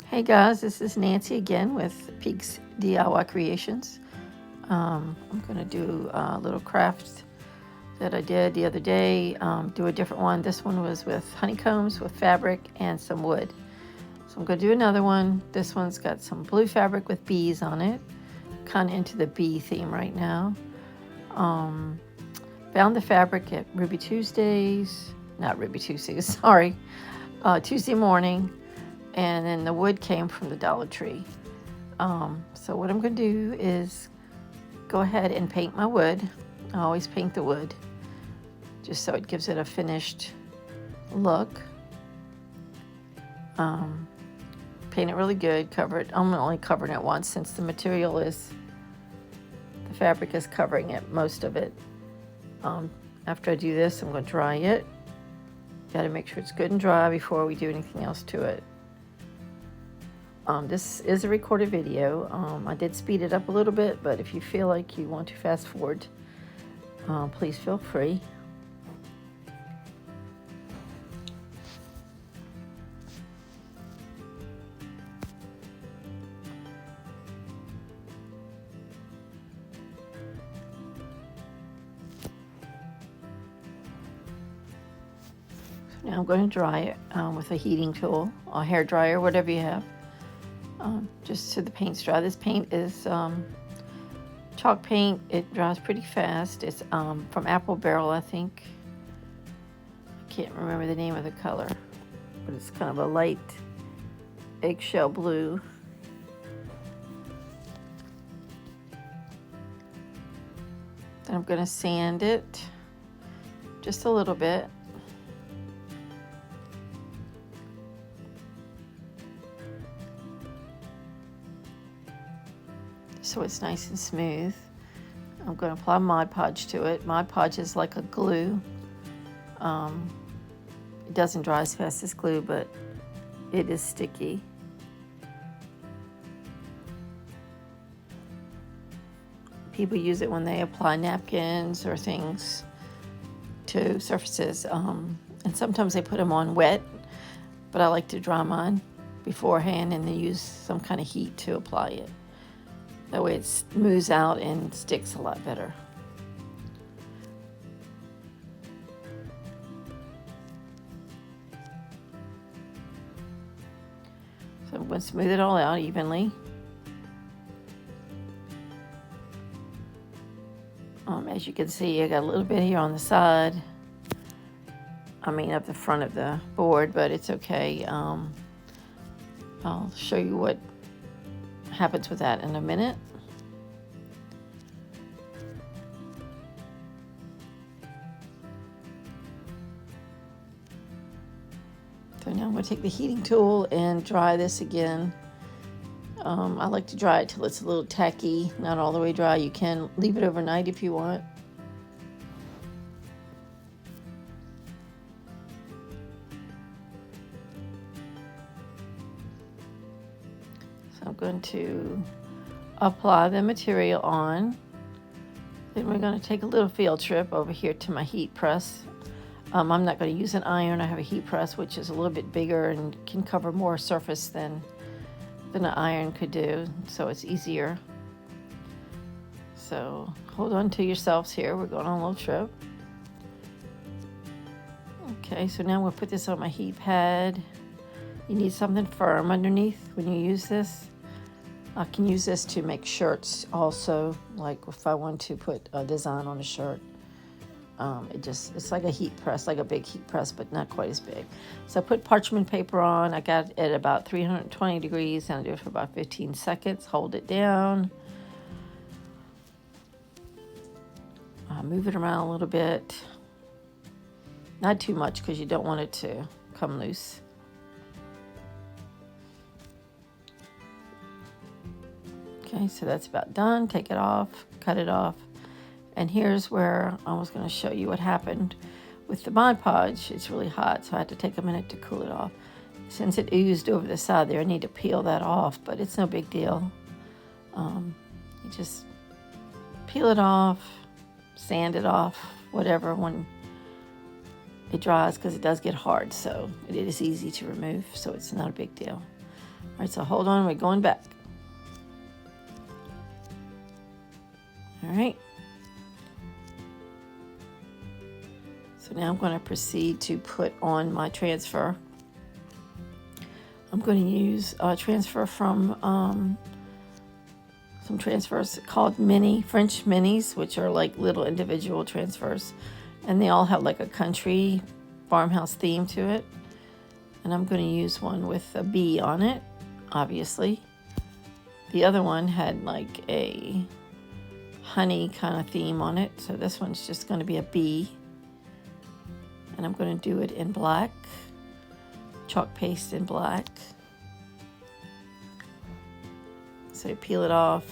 Hey guys, this is Nancy again with Peaks DIY Creations. I'm going to do a little craft that I did the other day, do a different one. This one was with honeycombs, with fabric, and some wood. So I'm going to do another one. This one's got some blue fabric with bees on it. Kind of into the bee theme right now. Found the fabric at Tuesday morning. And then the wood came from the Dollar Tree. So what I'm going to do is go ahead and paint my wood. I always paint the wood just so it gives it a finished look. Paint it really good, cover it. I'm only covering it once since the fabric is covering it, most of it. After I do this, I'm going to dry it. Got to make sure it's good and dry before we do anything else to it. This is a recorded video. I did speed it up a little bit, but if you feel like you want to fast forward, please feel free. So now I'm going to dry it with a heating tool, a hair dryer, whatever you have. Just so the paint's dry. This paint is chalk paint. It dries pretty fast. It's from Apple Barrel, I think. I can't remember the name of the color, but it's kind of a light eggshell blue. Then I'm going to sand it just a little bit. So it's nice and smooth. I'm going to apply Mod Podge to it. Mod Podge is like a glue. It doesn't dry as fast as glue, but it is sticky. People use it when they apply napkins or things to surfaces. And sometimes they put them on wet, but I like to dry mine beforehand and then use some kind of heat to apply it. That way it smooths out and sticks a lot better. So I'm going to smooth it all out evenly. As you can see, I got a little bit here on the side. Up the front of the board, but it's okay. I'll show you what happens with that in a minute. So now I'm going to take the heating tool and dry this again. I like to dry it till it's a little tacky, not all the way dry. You can leave it overnight if you want. So I'm going to apply the material on. Then we're going to take a little field trip over here to my heat press. I'm not going to use an iron. I have a heat press, which is a little bit bigger and can cover more surface than an iron could do, so it's easier. So hold on to yourselves here. We're going on a little trip. Okay, so now I'm going to put this on my heat pad. You need something firm underneath when you use this. I can use this to make shirts also, like if I want to put a design on a shirt. It's like a heat press, like a big heat press, but not quite as big. So I put parchment paper on. I got it at about 320 degrees, and I do it for about 15 seconds. Hold it down. Move it around a little bit. Not too much because you don't want it to come loose. Okay, so that's about done. Take it off, cut it off. And here's where I was going to show you what happened with the Mod Podge. It's really hot, so I had to take a minute to cool it off. Since it oozed over the side there, I need to peel that off, but it's no big deal. You just peel it off, sand it off, whatever, when it dries, because it does get hard, so it is easy to remove, so it's not a big deal. All right, so hold on, we're going back. All right. So now I'm going to proceed to put on my transfer. I'm going to use a transfer from some transfers called French minis, which are like little individual transfers. And they all have like a country farmhouse theme to it. And I'm going to use one with a bee on it, obviously. The other one had like a honey kind of theme on it. So this one's just going to be a bee. And I'm going to do it in black, chalk paste in black. So you peel it off.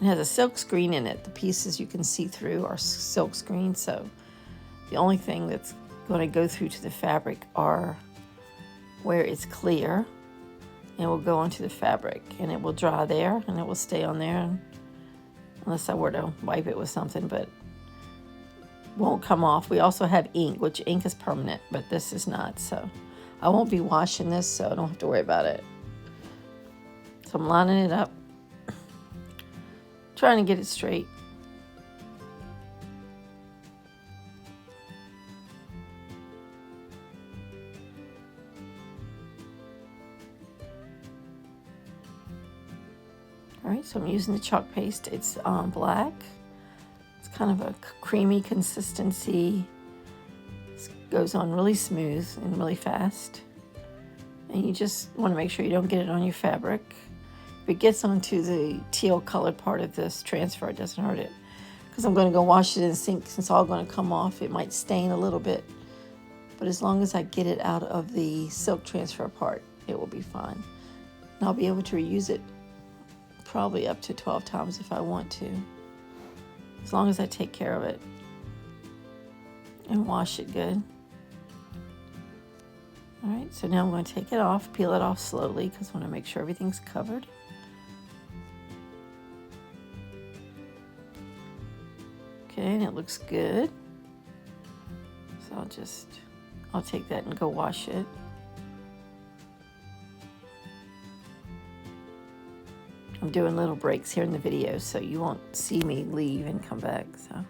It has a silk screen in it. The pieces you can see through are silk screen. So the only thing that's going to go through to the fabric are where it's clear. And it will go onto the fabric. And it will dry there. And it will stay on there. Unless I were to wipe it with something. But won't come off. We also have ink, which ink is permanent, but this is not, so I won't be washing this, so I don't have to worry about it. So I'm lining it up, trying to get it straight. All right, so I'm using the chalk paste. It's black. Kind of a creamy consistency. This goes on really smooth and really fast. And you just want to make sure you don't get it on your fabric. If it gets onto the teal colored part of this transfer, it doesn't hurt it. Because I'm going to go wash it in the sink since it's all going to come off. It might stain a little bit. But as long as I get it out of the silk transfer part, it will be fine. And I'll be able to reuse it probably up to 12 times if I want to. As long as I take care of it and wash it good. All right, so now I'm going to take it off, peel it off slowly because I want to make sure everything's covered. Okay, and it looks good. So I'll take that and go wash it. I'm doing little breaks here in the video, so you won't see me leave and come back, so.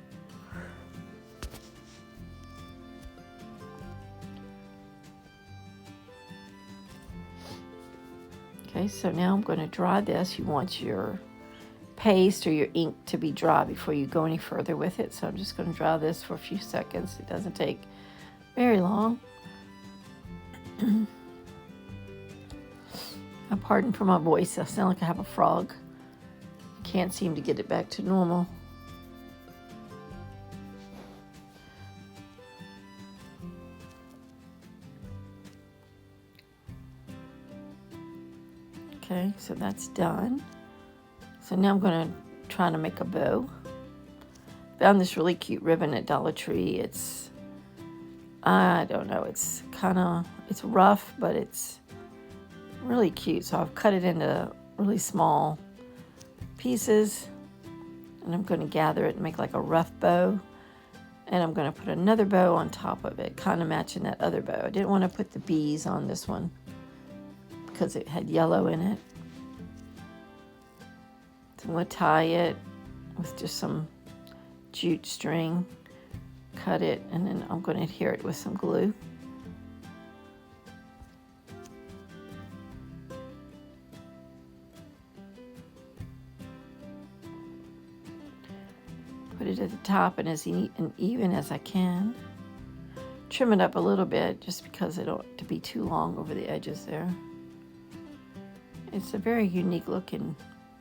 Okay, so now I'm going to dry this. You want your paste or your ink to be dry before you go any further with it. So I'm just going to dry this for a few seconds. It doesn't take very long. Pardon for my voice. I sound like I have a frog. Can't seem to get it back to normal. Okay, so that's done. So now I'm going to try to make a bow. Found this really cute ribbon at Dollar Tree. I don't know, it's rough, but it's really cute. So I've cut it into really small pieces, and I'm going to gather it and make like a rough bow. And I'm going to put another bow on top of it, kind of matching that other bow. I didn't want to put the bees on this one because it had yellow in it. So I'm going to tie it with just some jute string, cut it, and then I'm going to adhere it with some glue. Put it at the top and as neat and even as I can. Trim it up a little bit just because I don't want it to be too long over the edges there. It's a very unique looking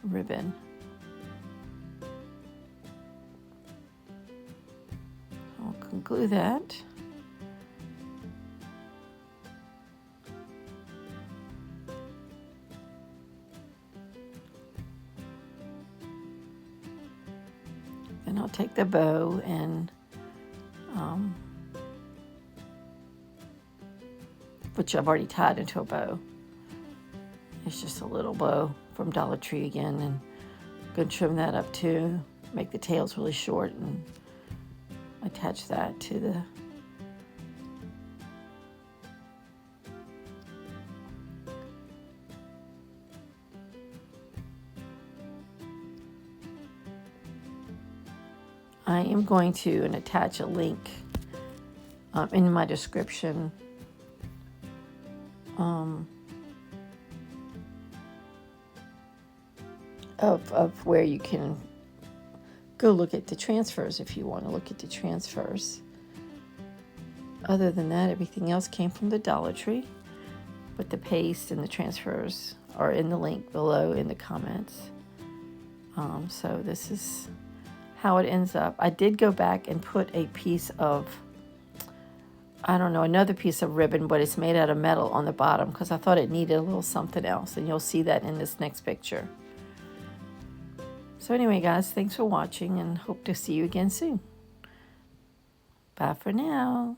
ribbon. I'll glue that. Then I'll take the bow and which I've already tied into a bow. It's just a little bow from Dollar Tree again, and I'm going to trim that up too, make the tails really short and attach that to the I am going to attach a link in my description of where you can go look at the transfers if you want to look at the transfers. Other than that, everything else came from the Dollar Tree, but the paste and the transfers are in the link below in the comments. So this is how it ends up. I did go back and put a piece of, I don't know, another piece of ribbon, but it's made out of metal on the bottom because I thought it needed a little something else, and you'll see that in this next picture. So anyway, guys, thanks for watching and hope to see you again soon. Bye for now.